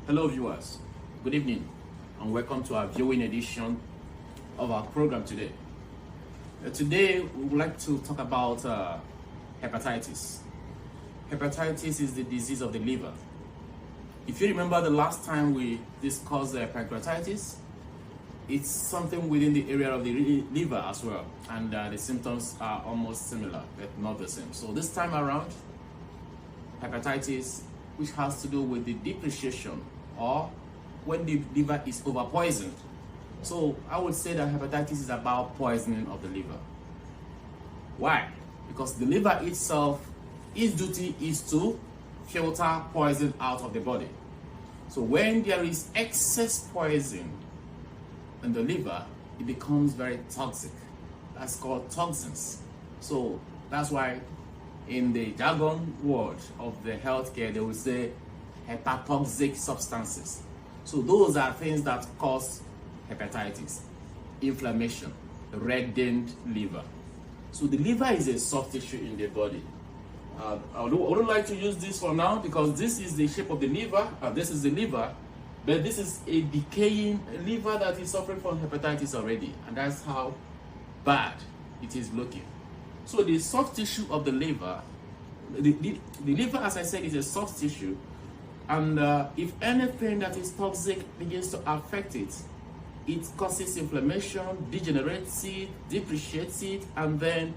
Hello viewers, good evening and welcome to our viewing edition of our program today. Today we would like to talk about hepatitis. Hepatitis is the disease of the liver. If you remember the last time we discussed pancreatitis, it's something within the area of the liver as well, and the symptoms are almost similar but not the same. So this time around, hepatitis, which has to do with the depreciation or when the liver is over poisoned. So I would say that hepatitis is about poisoning of the liver. Why? Because the liver itself, its duty is to filter poison out of the body. So when there is excess poison in the liver, it becomes very toxic. That's called toxins. So that's why in the jargon word of the healthcare, they will say hepatotoxic substances. So those are things that cause hepatitis, inflammation, reddened liver. So the liver is a soft tissue in the body. I wouldn't like to use this for now because this is the shape of the liver, this is the liver, but this is a decaying liver that is suffering from hepatitis already, and that's how bad it is looking. So the soft tissue of the liver, the liver, as I said, is a soft tissue, and if anything that is toxic begins to affect it, it causes inflammation, degenerates it, depreciates it, and then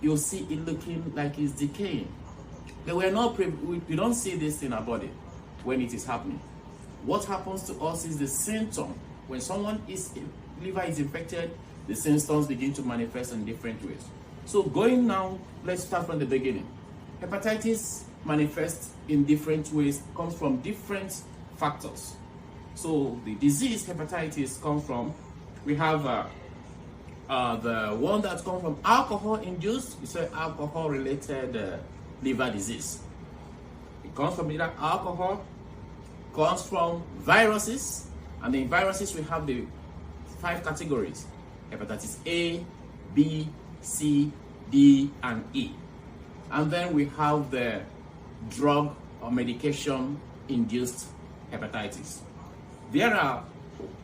you'll see it looking like it's decaying. But we don't see this in our body when it is happening. What happens to us is the symptom. When someone's liver is infected, the symptoms begin to manifest in different ways. So going now, let's start from the beginning. Hepatitis manifests in different ways, comes from different factors. So the disease hepatitis comes from, we have the one that comes from alcohol-induced, we say alcohol-related liver disease. It comes from either alcohol, comes from viruses, and in viruses we have the 5 categories: hepatitis A, B, C, D, and E. And then we have the drug or medication induced hepatitis. There are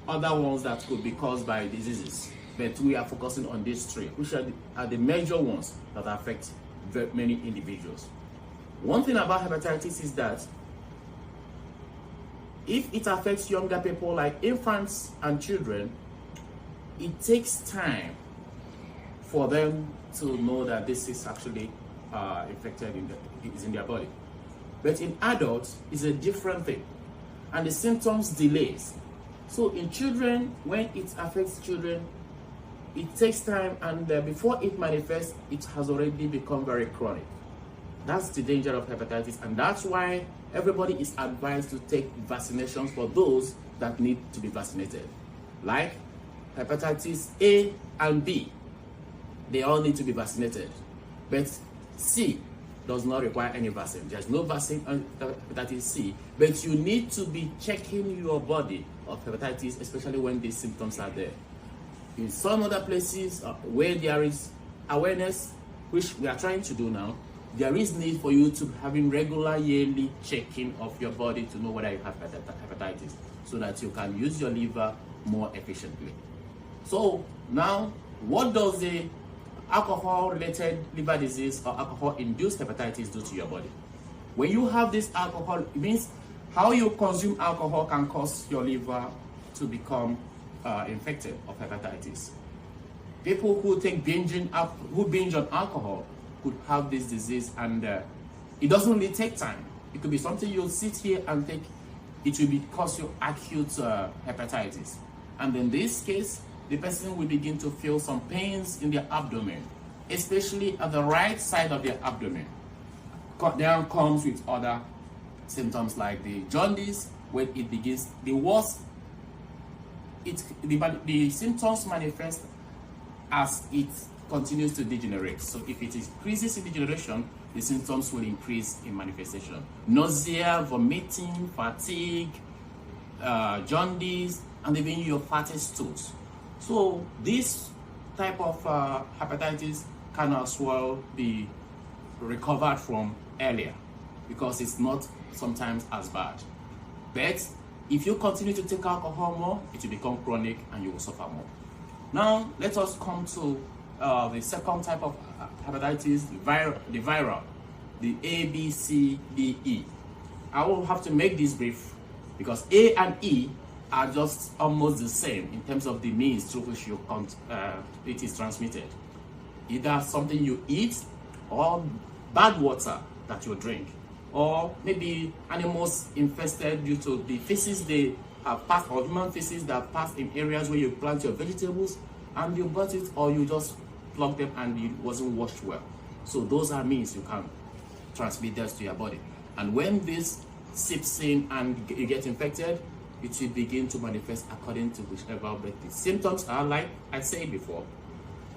other ones that could be caused by diseases, but we are focusing on these 3, which are the major ones that affect very many individuals. One thing about hepatitis is that if it affects younger people like infants and children, it takes time for them to know that this is actually infected is in their body. But in adults, it's a different thing, and the symptoms delays. So in children, when it affects children, it takes time, and before it manifests, it has already become very chronic. That's the danger of hepatitis, and that's why everybody is advised to take vaccinations for those that need to be vaccinated. Like hepatitis A and B, they all need to be vaccinated. But C does not require any vaccine. There's no vaccine on hepatitis C, but you need to be checking your body of hepatitis, especially when these symptoms are there. In some other places where there is awareness, which we are trying to do now, there is need for you to having regular yearly checking of your body to know whether you have hepatitis, so that you can use your liver more efficiently. So now, what does the alcohol-related liver disease or alcohol-induced hepatitis do to your body? When you have this alcohol, it means how you consume alcohol can cause your liver to become infected of hepatitis. People who binge on alcohol could have this disease, and it doesn't really take time. It could be something you'll sit here and take. It will cause you acute hepatitis, and in this case, the person will begin to feel some pains in their abdomen, especially at the right side of their abdomen. Then comes with other symptoms like the jaundice. When it begins, the worst, the symptoms manifest as it continues to degenerate. So if it increases in degeneration, the symptoms will increase in manifestation. Nausea, vomiting, fatigue, jaundice, and even your fatty stools. So this type of hepatitis can as well be recovered from earlier because it's not sometimes as bad. But If you continue to take alcohol more, it will become chronic and you will suffer more. Now, let us come to the second type of hepatitis, the viral, the A, B, C, D, E. I will have to make this brief because A and E are just almost the same in terms of the means through which it is transmitted. Either something you eat or bad water that you drink, or maybe animals infested due to the feces they have passed, or human feces that have passed in areas where you plant your vegetables and you bought it, or you just plugged them and it wasn't washed well. So those are means you can transmit this to your body. And when this seeps in and you get infected, it will begin to manifest according to whichever. But the symptoms are like I said before.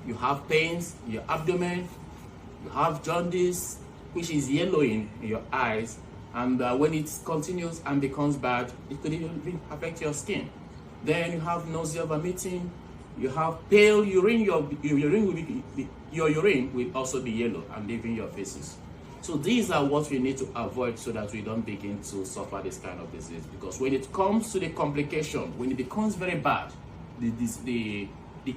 You have pains in your abdomen, you have jaundice, which is yellowing in your eyes, and when it continues and becomes bad, it could even affect your skin. Then you have nausea, vomiting, you have pale urine, your urine will also be yellow and leaving your faces. So these are what we need to avoid so that we don't begin to suffer this kind of disease. Because when it comes to the complication, when it becomes very bad, the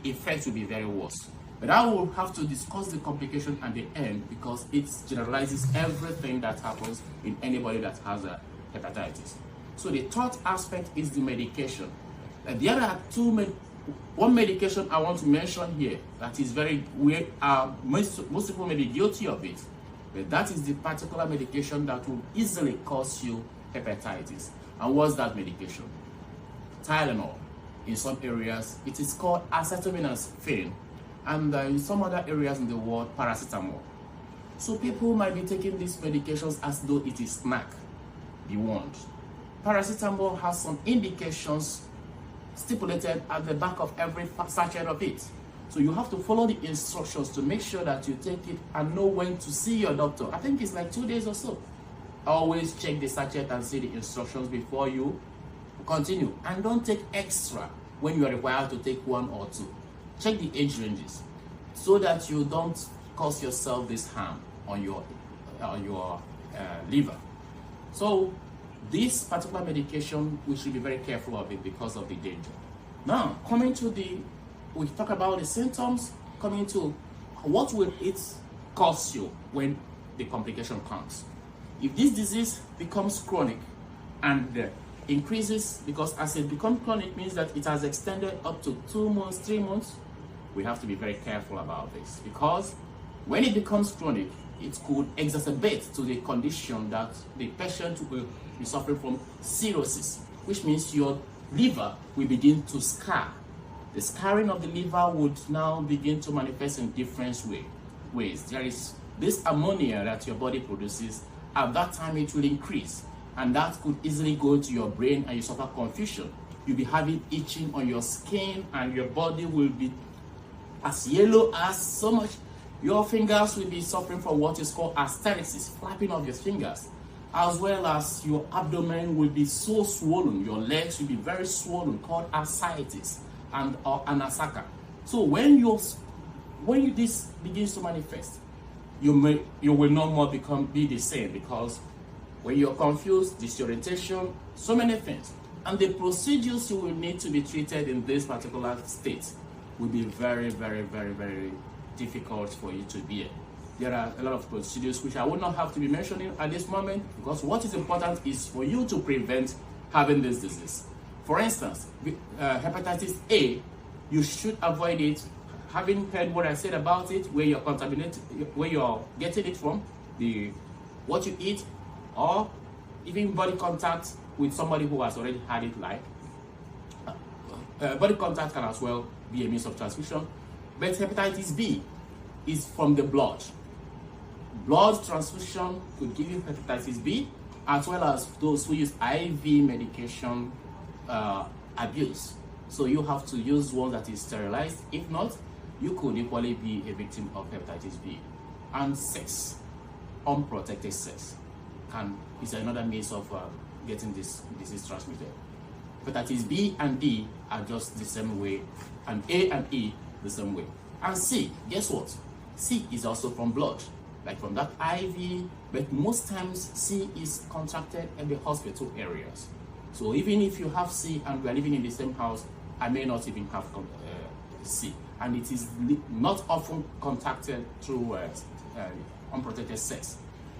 effect will be very worse. But I will have to discuss the complication at the end because it generalizes everything that happens in anybody that has a hepatitis. So the third aspect is the medication. There are one medication I want to mention here that is very weird. Most people may be guilty of it, but that is the particular medication that will easily cause you hepatitis. And what's that medication? Tylenol. In some areas, it is called acetaminophen, and in some other areas in the world, paracetamol. So people might be taking these medications as though it is snack. Be warned. Paracetamol has some indications stipulated at the back of every sachet of it. So you have to follow the instructions to make sure that you take it and know when to see your doctor. I think it's like 2 days or so. Always check the sachet and see the instructions before you continue. And don't take extra when you are required to take 1 or 2. Check the age ranges so that you don't cause yourself this harm on your liver. So this particular medication, we should be very careful of it because of the danger. Now, we talk about the symptoms, coming to what will it cause you when the complication comes. If this disease becomes chronic and increases, because as it becomes chronic means that it has extended up to 2 months, 3 months, we have to be very careful about this, because when it becomes chronic, it could exacerbate to the condition that the patient will be suffering from cirrhosis, which means your liver will begin to scar. The scarring of the liver would now begin to manifest in different ways. There is this ammonia that your body produces. At that time, it will increase, and that could easily go into your brain and you suffer confusion. You'll be having itching on your skin, and your body will be as yellow as so much. Your fingers will be suffering from what is called asterisis, flapping of your fingers, as well as your abdomen will be so swollen. Your legs will be very swollen, called ascites and anasaka. So when this begins to manifest, you will no more be the same, because when you're confused, disorientation, so many things, and the procedures you will need to be treated in this particular state will be very, very, very, very difficult for you to bear. There are a lot of procedures which I would not have to be mentioning at this moment, because what is important is for you to prevent having this disease. For instance, hepatitis A, you should avoid it. Having heard what I said about it, where you're contaminated, where you're getting it from, what you eat, or even body contact with somebody who has already had it, like body contact can as well be a means of transmission. But hepatitis B is from the blood. Blood transfusion could give you hepatitis B, as well as those who use IV medication abuse. So you have to use one that is sterilized. If not, you could equally be a victim of hepatitis B. And sex, unprotected sex, is another means of getting this disease transmitted. Hepatitis B and D are just the same way, and A and E the same way. And C, guess what? C is also from blood, like from that IV, but most times C is contracted in the hospital areas. So even if you have C and we are living in the same house, I may not even have C. And it is not often contacted through unprotected sex.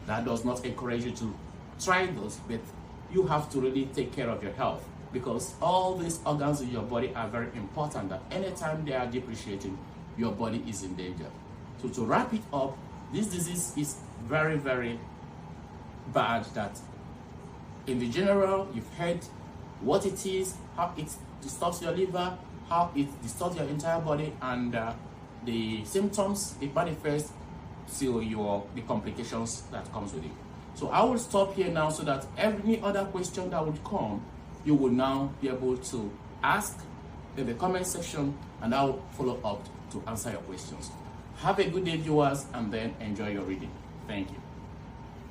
That does not encourage you to try those, but you have to really take care of your health, because all these organs in your body are very important, that anytime they are depreciating, your body is in danger. So to wrap it up, this disease is very, very bad. That in the general, you've heard what it is, how it distorts your liver, how it distorts your entire body, and the symptoms it manifests till the complications that comes with it. So I will stop here now, so that any other question that would come, you will now be able to ask in the comment section, and I will follow up to answer your questions. Have a good day, viewers, and then enjoy your reading. Thank you.